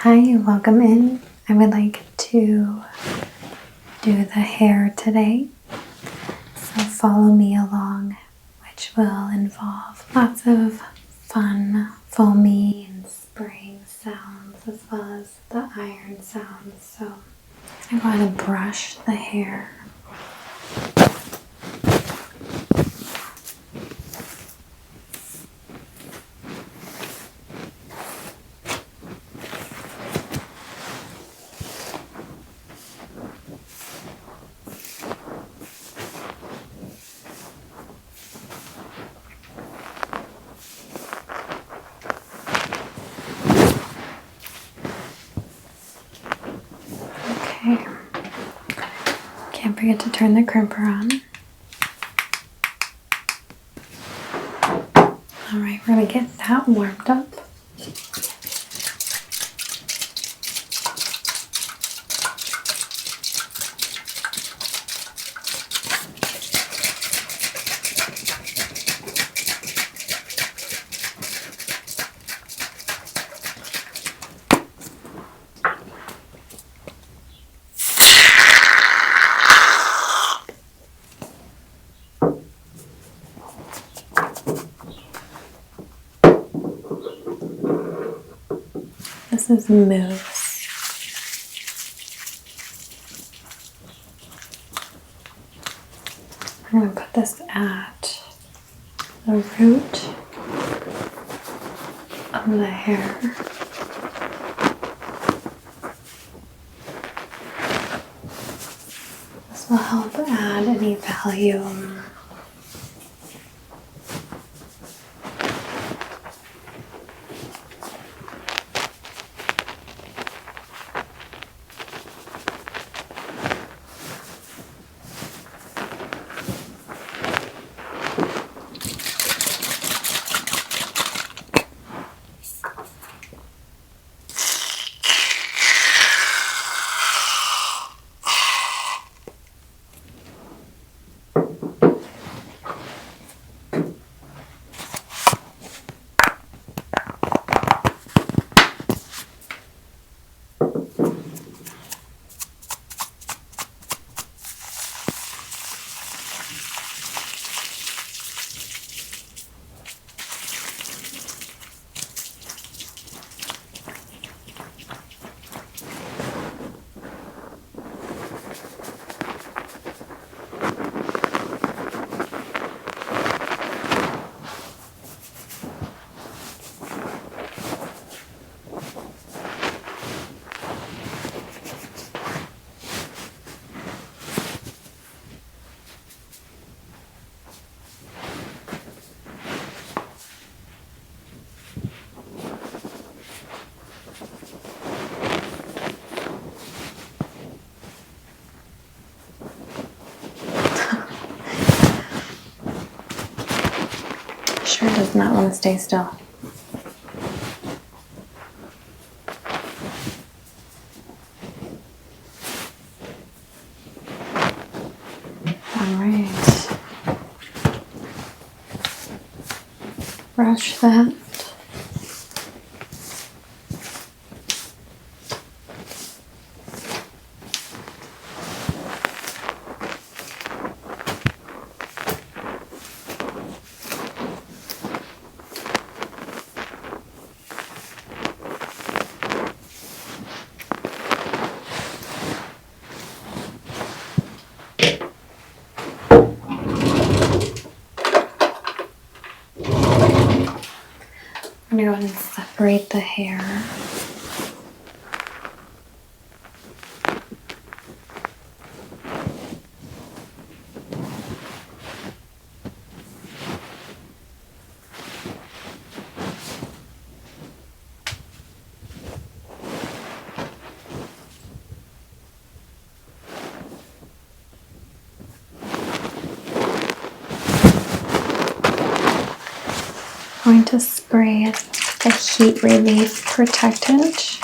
Hi, welcome in. I would like to do the hair today, so follow me along, which will involve lots of fun foamy and spraying sounds as well as the iron sounds. So I want to brush the hair. Okay, can't forget to turn the crimper on. Alright, we're going to get that warmed up. This is mousse. I'm going to put this at the root of the hair. This will help add any volume. Sure does not want to stay still. Alright. Brush that. I'm going to go ahead and separate the hair. I'm going to spray the heat relief protectant.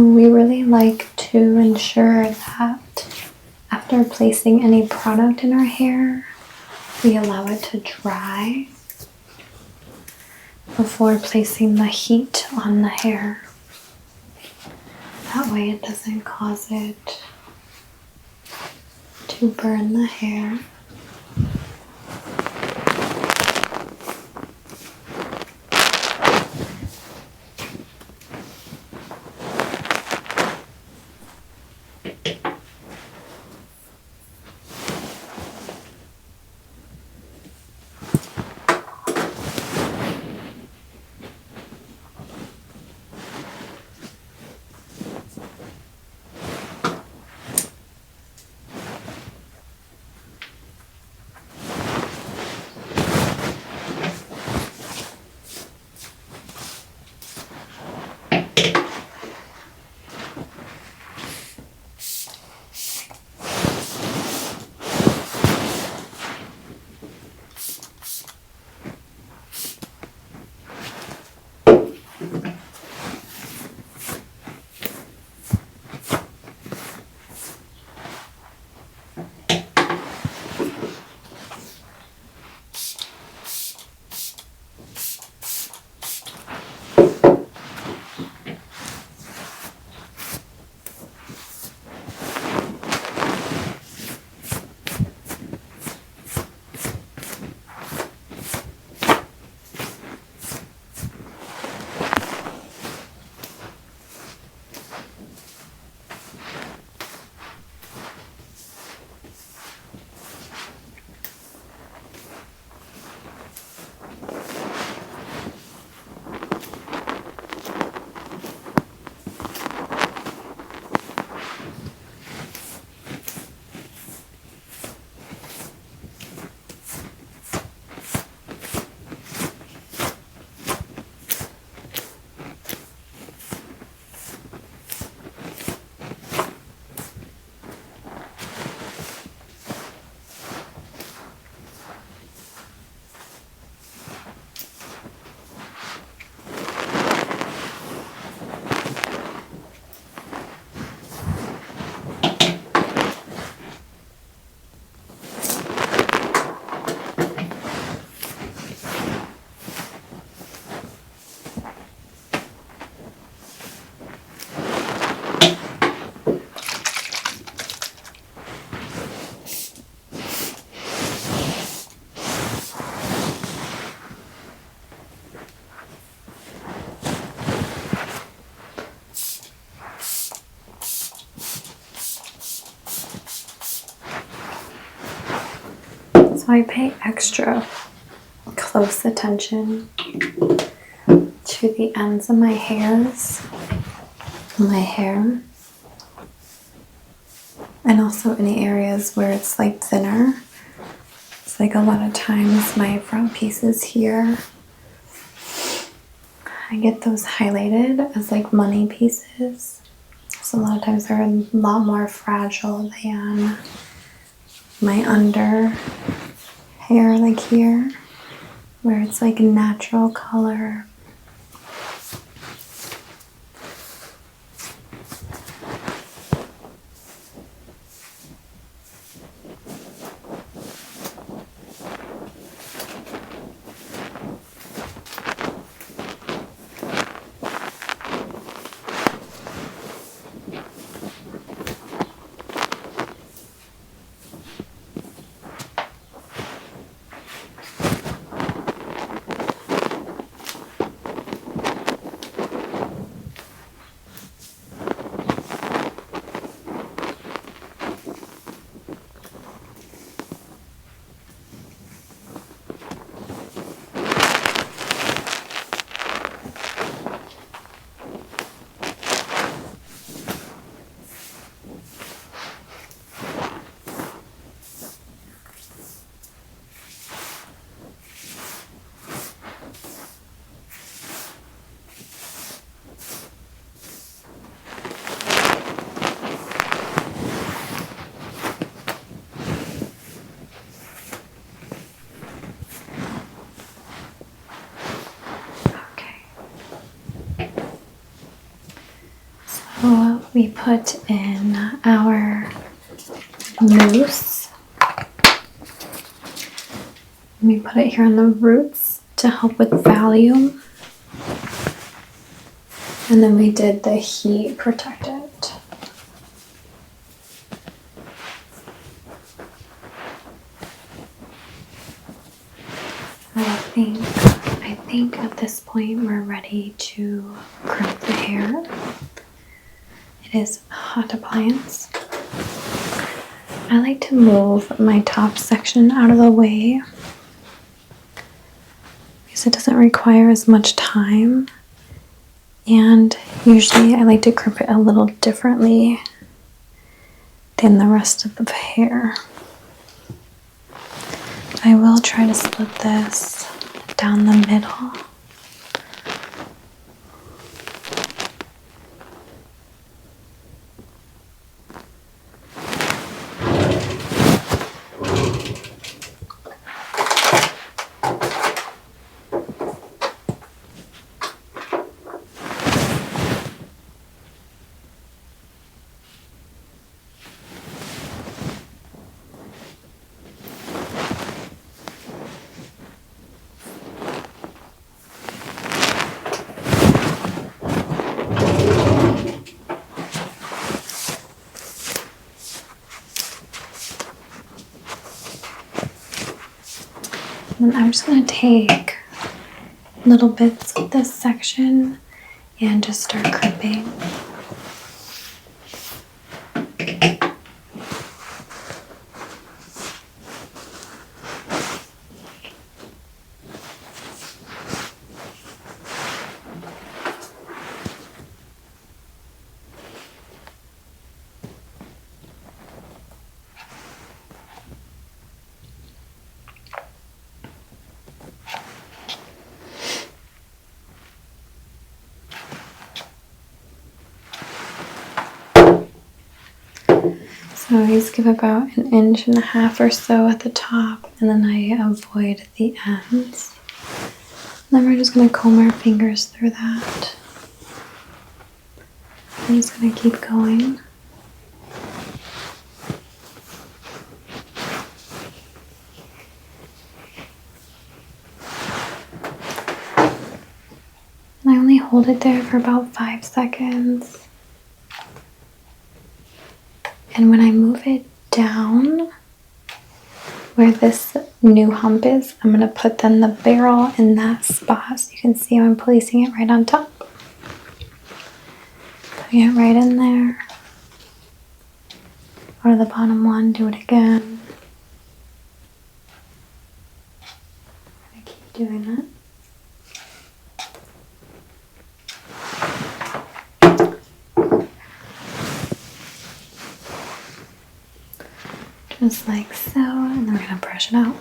we really like to ensure that after placing any product in our hair, we allow it to dry before placing the heat on the hair. That way it doesn't cause it to burn the hair. So I pay extra close attention to the ends of my hairs, my hair, and also any areas where it's like thinner. It's like a lot of times my front pieces here, I get those highlighted as like money pieces. So a lot of times they're a lot more fragile than my under hair, like here, where it's like a natural color. we put in our mousse. We put it here on the roots to help with volume. And then we did the heat protectant. I think at this point we're ready to crimp the hair. It is a hot appliance. I like to move my top section out of the way because it doesn't require as much time. And usually I like to crimp it a little differently than the rest of the hair. I will try to split this down the middle. And I'm just going to take little bits of this section and just start crimping. So I always give about 1.5 inches or so at the top, and then I avoid the ends. Then we're just going to comb our fingers through that. I'm just going to keep going. And I only hold it there for about 5 seconds. And when I move it down where this new hump is, I'm going to put then the barrel in that spot. So you can see I'm placing it right on top. Putting it right in there. Go to the bottom one, do it again. I keep doing that. Just like so, and then we're going to brush it out.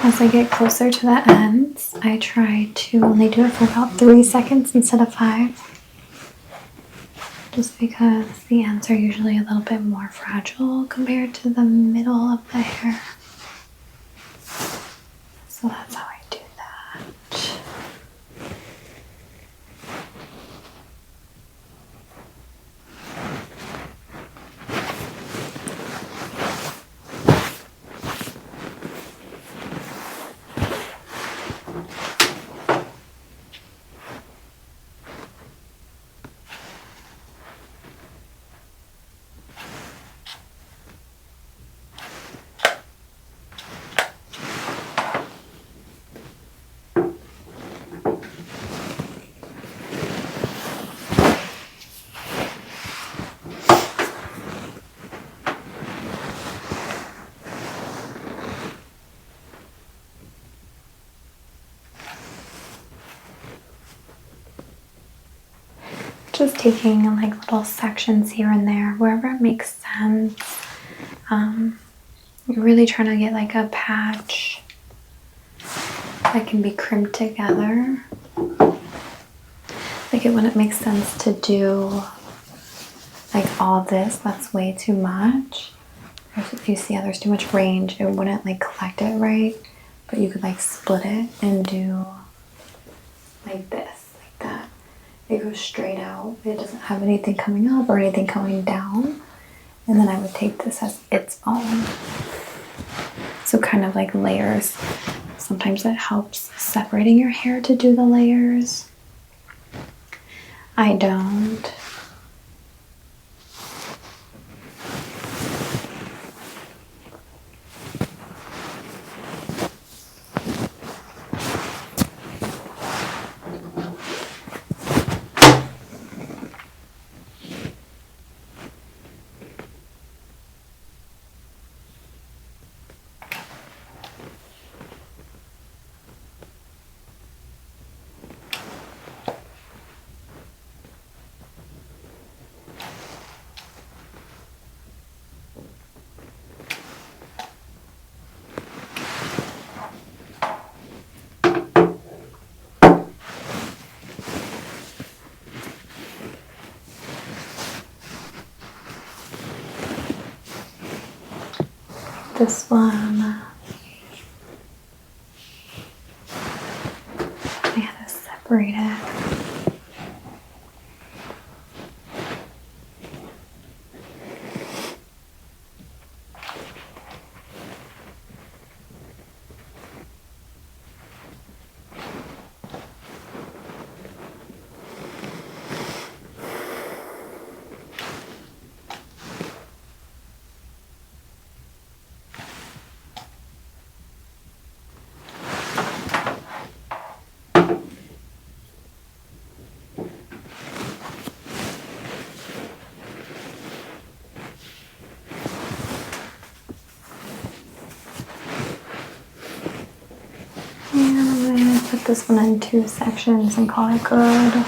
As I get closer to the ends, I try to only do it for about 3 seconds instead of 5. Just because the ends are usually a little bit more fragile compared to the middle of the hair. So that's how I do that. just taking like little sections here and there, wherever it makes sense. You're really trying to get like a patch that can be crimped together. Like when it makes sense to do like all this, that's way too much. If you see how there's too much range, it wouldn't like collect it right, but you could like split it and do like this, like that. It goes straight out. It doesn't have anything coming up or anything coming down. And then I would take this as its own. So kind of like layers. Sometimes it helps separating your hair to do the layers. I don't. This one, I had to separate it. And I'm going to put this one in 2 sections and call it good.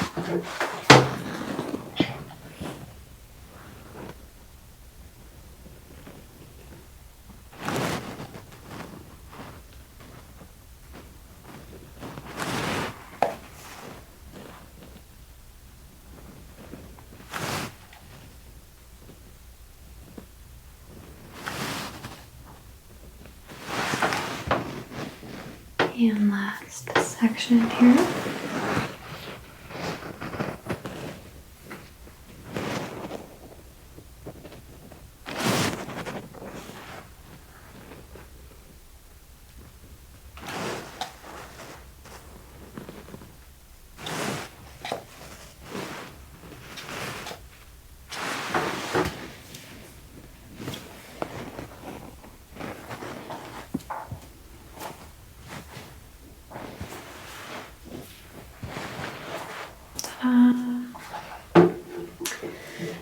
And last section here.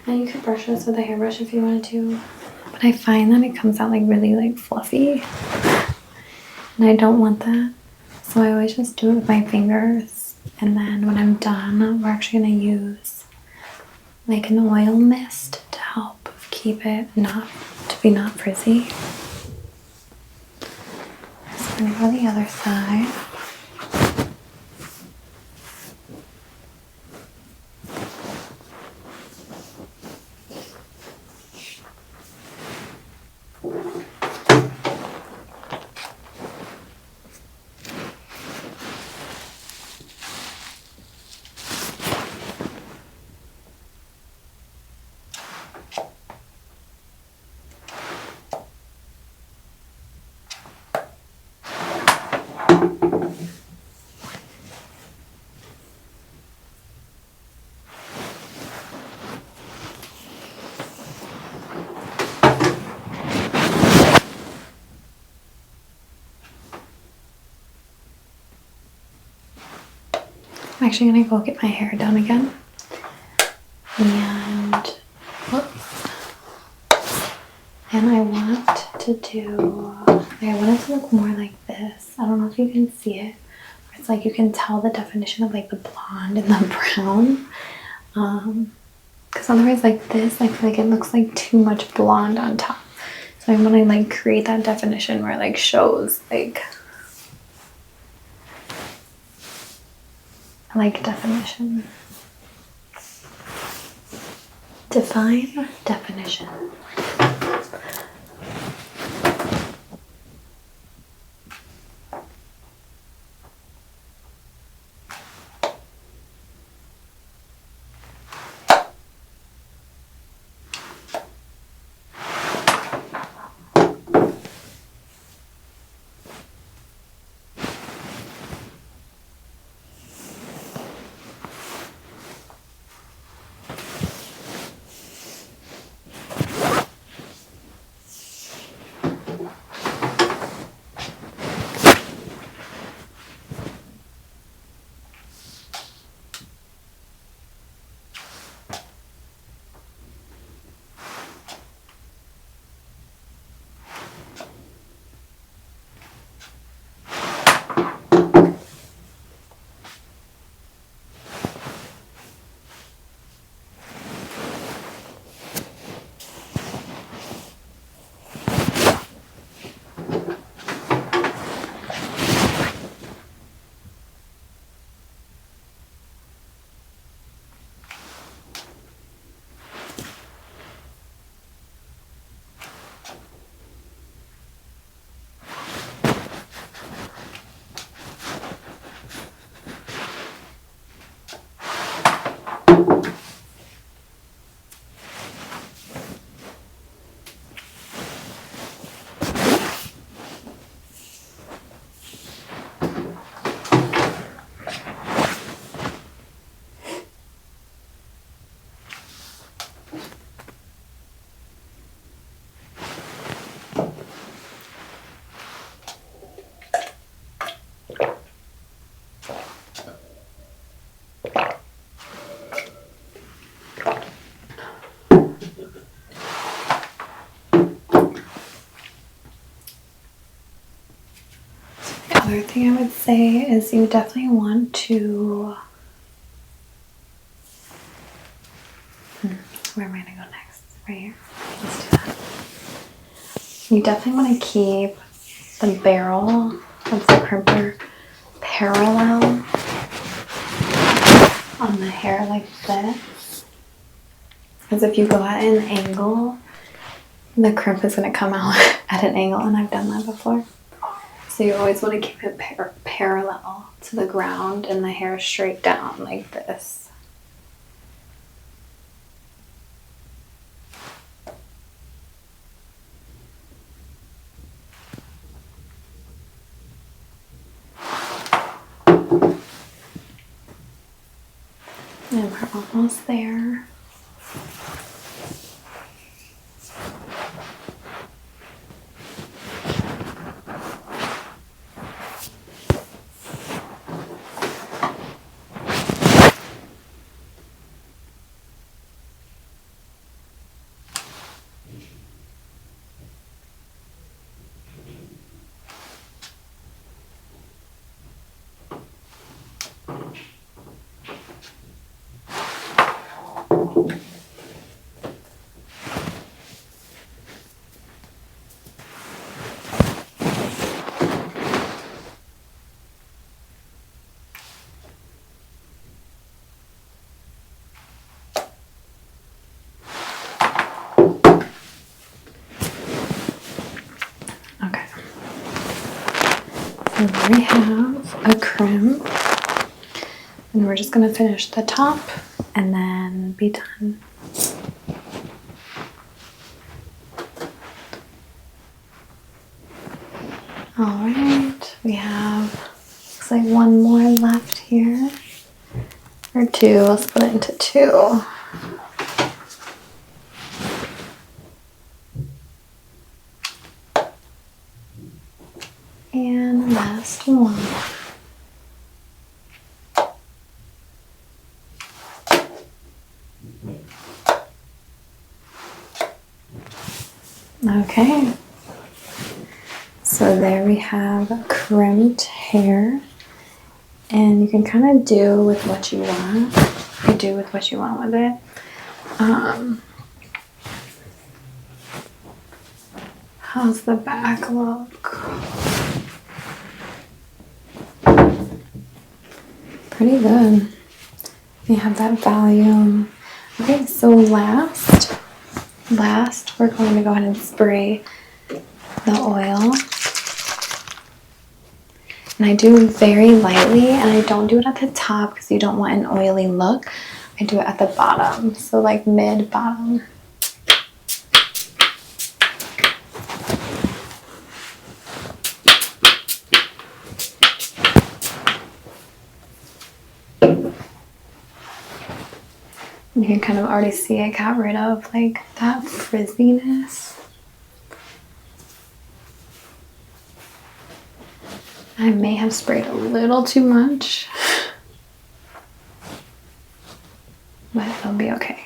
And you could brush this with a hairbrush if you wanted to, but I find that it comes out like really like fluffy, and I don't want that. So I always just do it with my fingers, and then when I'm done, we're actually gonna use like an oil mist to help keep it not frizzy. So I'm gonna go to the other side. I'm actually gonna go get my hair done again. And whoops. And I want it to look more like this. I don't know if you can see it. It's like you can tell the definition of like the blonde and the brown. Because otherwise, like this, I feel like it looks like too much blonde on top. So I want to like create that definition where it like shows like definition. Define definition. The other thing I would say is you definitely want to. Where am I going to go next? Right here. Let's do that. You definitely want to keep the barrel of the crimper parallel on the hair like this. Because if you go at an angle, the crimp is going to come out at an angle, and I've done that before. So you always want to keep it parallel to the ground and the hair straight down like this. And we're almost there. And then we have a crimp, and we're just going to finish the top and then be done. All right, we have, looks like one more left here, or two. I'll split it into two. And last one. Okay, so there we have crimped hair, And you can kind of do with what you want. You do with what you want with it. How's the back look? Pretty good. You have that volume. Okay, so last, we're going to go ahead and spray the oil. And I do very lightly, and I don't do it at the top because you don't want an oily look. I do it at the bottom, so like mid-bottom. You can kind of already see it got rid of like that frizziness. I may have sprayed a little too much, but it'll be okay.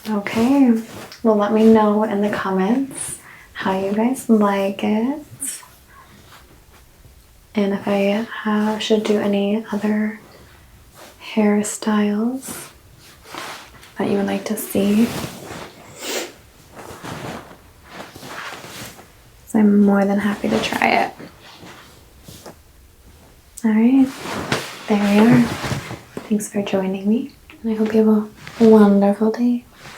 Okay, well, let me know in the comments how you guys like it, and if I should do any other hairstyles that you would like to see. So I'm more than happy to try it. Alright, there we are. Thanks for joining me, and I hope you have a wonderful day.